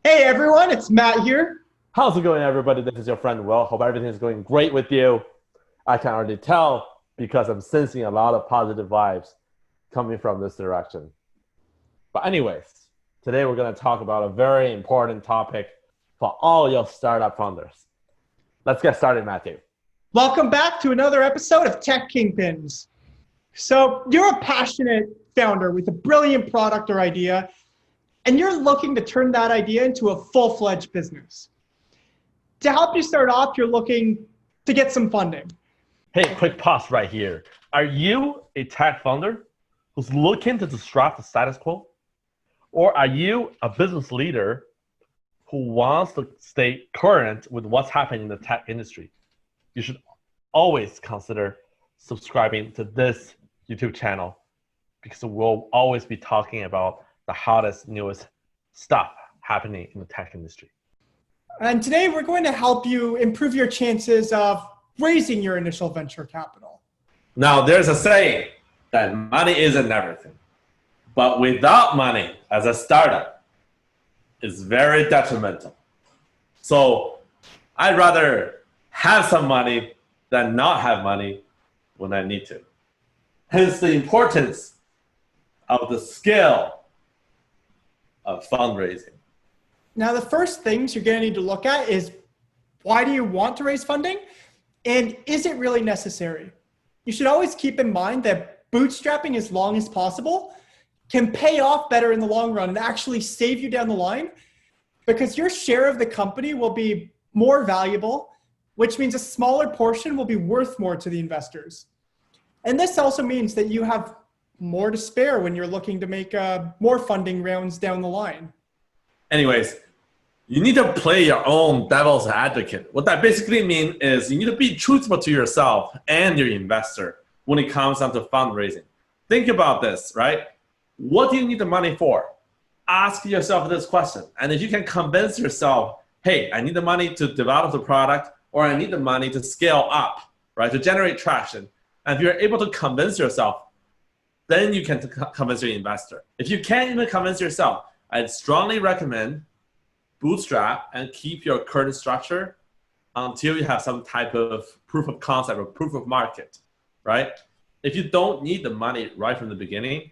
Hey everyone, it's Matt here. How's it going, everybody? This is your friend Will. Hope everything is going great with you. I can already tell because I'm sensing a lot of positive vibes coming from this direction. But anyways, today we're going to talk about a very important topic for all your startup founders. Let's get started, Matthew. Welcome back to another episode of Tech Kingpins. So you're a passionate founder with a brilliant product or idea, and you're looking to turn that idea into a full-fledged business. To help you start off, you're looking to get some funding. Hey, quick pause right here. Are you a tech founder who's looking to disrupt the status quo? Or are you a business leader who wants to stay current with what's happening in the tech industry? You should always consider subscribing to this YouTube channel because we'll always be talking about the hottest, newest stuff happening in the tech industry. And today we're going to help you improve your chances of raising your initial venture capital. Now, there's a saying that money isn't everything, but without money as a startup is very detrimental. So I'd rather have some money than not have money when I need to. Hence the importance of the scale of fundraising. Now, the first things you're going to need to look at is, why do you want to raise funding? And is it really necessary? You should always keep in mind that bootstrapping as long as possible can pay off better in the long run and actually save you down the line, because your share of the company will be more valuable, which means a smaller portion will be worth more to the investors. And this also means that you have more to spare when you're looking to make more funding rounds down the line. Anyways, you need to play your own devil's advocate. What that basically means is you need to be truthful to yourself and your investor when it comes down to fundraising. Think about this, right? What do you need the money for? Ask yourself this question. And if you can convince yourself, hey, I need the money to develop the product, or I need the money to scale up, right, to generate traction. And if you're able to convince yourself, then you can convince your investor. If you can't even convince yourself, I'd strongly recommend bootstrap and keep your current structure until you have some type of proof of concept or proof of market, right? If you don't need the money right from the beginning,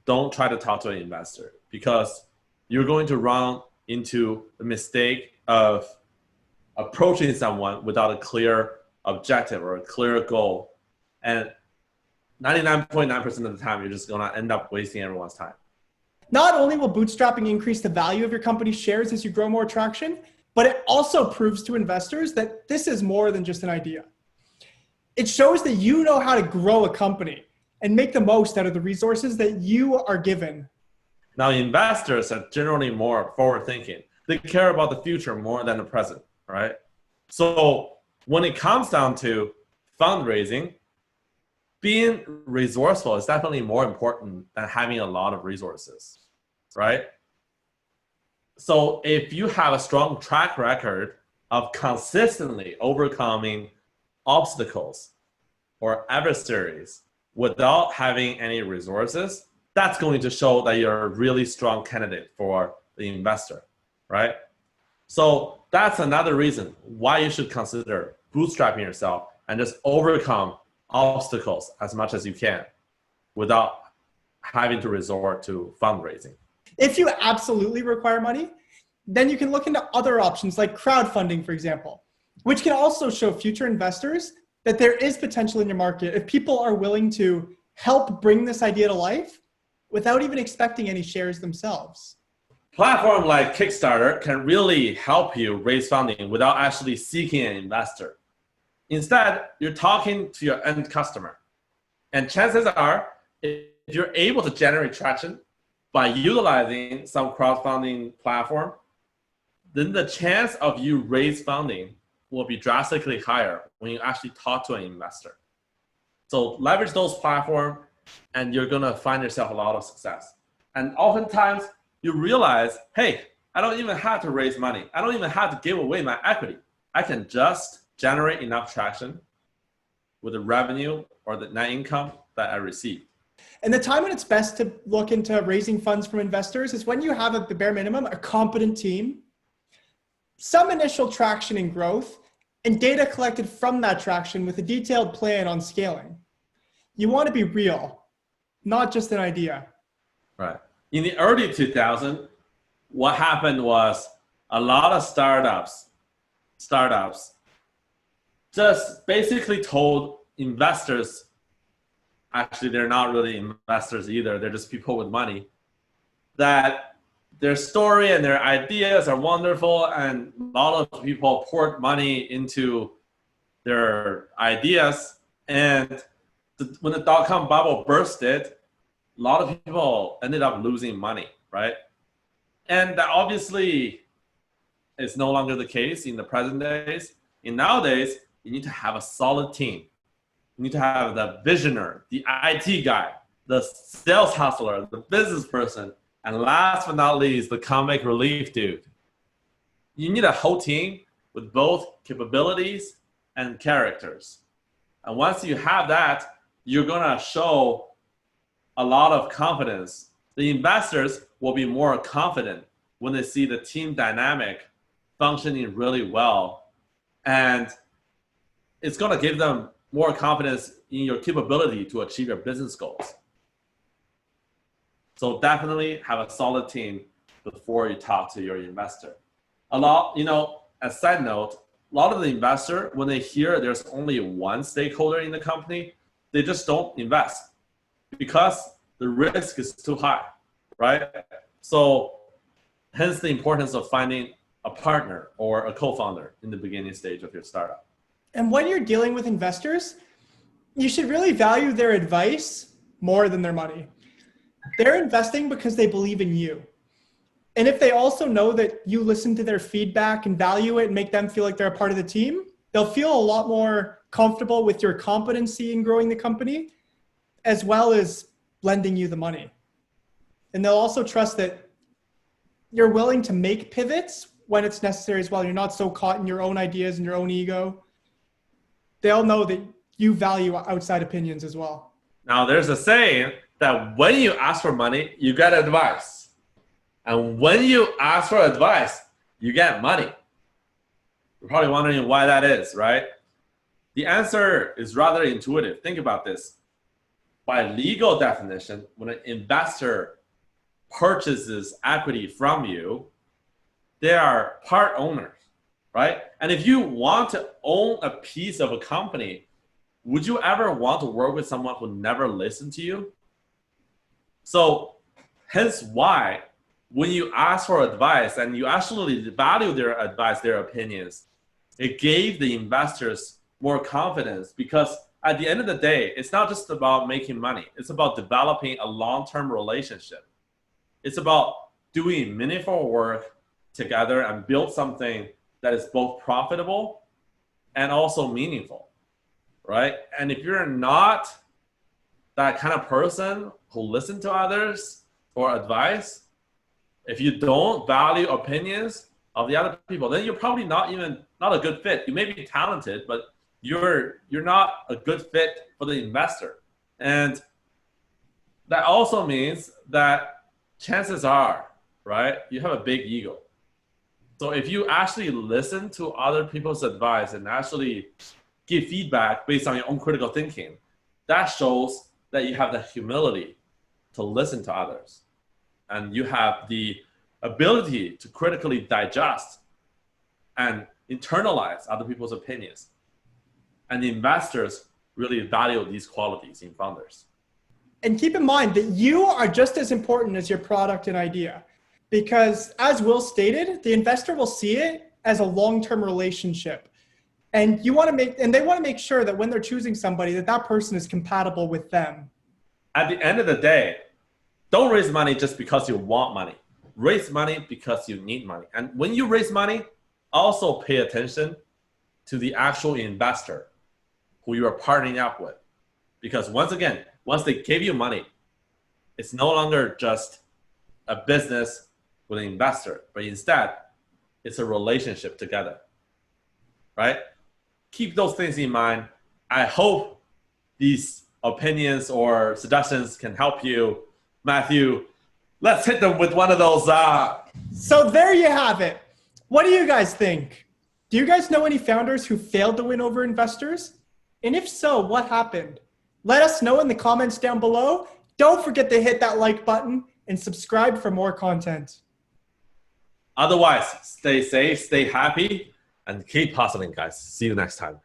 don't try to talk to an investor, because you're going to run into the mistake of approaching someone without a clear objective or a clear goal. And 99.9% of the time, you're just going to end up wasting everyone's time. Not only will bootstrapping increase the value of your company's shares as you grow more traction, but it also proves to investors that this is more than just an idea. It shows that you know how to grow a company and make the most out of the resources that you are given. Now, investors are generally more forward-thinking. They care about the future more than the present, right? So when it comes down to fundraising, being resourceful is definitely more important than having a lot of resources, right? So if you have a strong track record of consistently overcoming obstacles or adversaries without having any resources, that's going to show that you're a really strong candidate for the investor, right? So that's another reason why you should consider bootstrapping yourself and just overcome obstacles as much as you can without having to resort to fundraising. If you absolutely require money, then you can look into other options like crowdfunding, for example, which can also show future investors that there is potential in your market if people are willing to help bring this idea to life without even expecting any shares themselves. Platform like Kickstarter can really help you raise funding without actually seeking an investor. Instead, you're talking to your end customer. And chances are, if you're able to generate traction by utilizing some crowdfunding platform, then the chance of you raise funding will be drastically higher when you actually talk to an investor. So leverage those platforms, and you're going to find yourself a lot of success. And oftentimes, you realize, hey, I don't even have to raise money. I don't even have to give away my equity. I can just generate enough traction with the revenue or the net income that I receive. And the time when it's best to look into raising funds from investors is when you have at the bare minimum a competent team, some initial traction and growth, and data collected from that traction with a detailed plan on scaling. You want to be real, not just an idea. Right. In the early 2000s, what happened was a lot of startups just basically told investors, actually they're not really investors either, they're just people with money, that their story and their ideas are wonderful, and a lot of people poured money into their ideas. And when the dot-com bubble bursted, a lot of people ended up losing money, right? And that obviously is no longer the case in the present days. In nowadays, you need to have a solid team. You need to have the visionary, the IT guy, the sales hustler, the business person, and last but not least, the comic relief dude. You need a whole team with both capabilities and characters. And once you have that, you're gonna show a lot of confidence. The investors will be more confident when they see the team dynamic functioning really well. And it's gonna give them more confidence in your capability to achieve your business goals. So definitely have a solid team before you talk to your investor. A lot, as a side note, a lot of the investor, when they hear there's only one stakeholder in the company, they just don't invest because the risk is too high, right? So hence the importance of finding a partner or a co-founder in the beginning stage of your startup. And when you're dealing with investors, you should really value their advice more than their money. They're investing because they believe in you. And if they also know that you listen to their feedback and value it and make them feel like they're a part of the team, they'll feel a lot more comfortable with your competency in growing the company, as well as lending you the money. And they'll also trust that you're willing to make pivots when it's necessary as well. You're not so caught in your own ideas and your own ego. They'll know that you value outside opinions as well. Now, there's a saying that when you ask for money, you get advice. And when you ask for advice, you get money. You're probably wondering why that is, right? The answer is rather intuitive. Think about this. By legal definition, when an investor purchases equity from you, they are part owners, right? And if you want to own a piece of a company, would you ever want to work with someone who never listened to you? So hence why when you ask for advice and you actually value their advice, their opinions, it gave the investors more confidence, because at the end of the day, it's not just about making money. It's about developing a long-term relationship. It's about doing meaningful work together and build something that is both profitable and also meaningful, right? And if you're not that kind of person who listens to others or advice, if you don't value opinions of the other people, then you're probably not a good fit. You may be talented, but you're not a good fit for the investor. And that also means that chances are, right, you have a big ego. So if you actually listen to other people's advice and actually give feedback based on your own critical thinking, that shows that you have the humility to listen to others. And you have the ability to critically digest and internalize other people's opinions. And the investors really value these qualities in founders. And keep in mind that you are just as important as your product and idea, because as Will stated, the investor will see it as a long-term relationship. And they want to make sure that when they're choosing somebody, that person is compatible with them. At the end of the day, don't raise money just because you want money. Raise money because you need money. And when you raise money, also pay attention to the actual investor who you are partnering up with. Because once they give you money, it's no longer just a business with an investor, but instead, it's a relationship together, right? Keep those things in mind. I hope these opinions or suggestions can help you, Matthew, let's hit them with one of those. So there you have it. What do you guys think? Do you guys know any founders who failed to win over investors? And if so, what happened? Let us know in the comments down below. Don't forget to hit that like button and subscribe for more content. Otherwise, stay safe, stay happy, and keep hustling, guys. See you next time.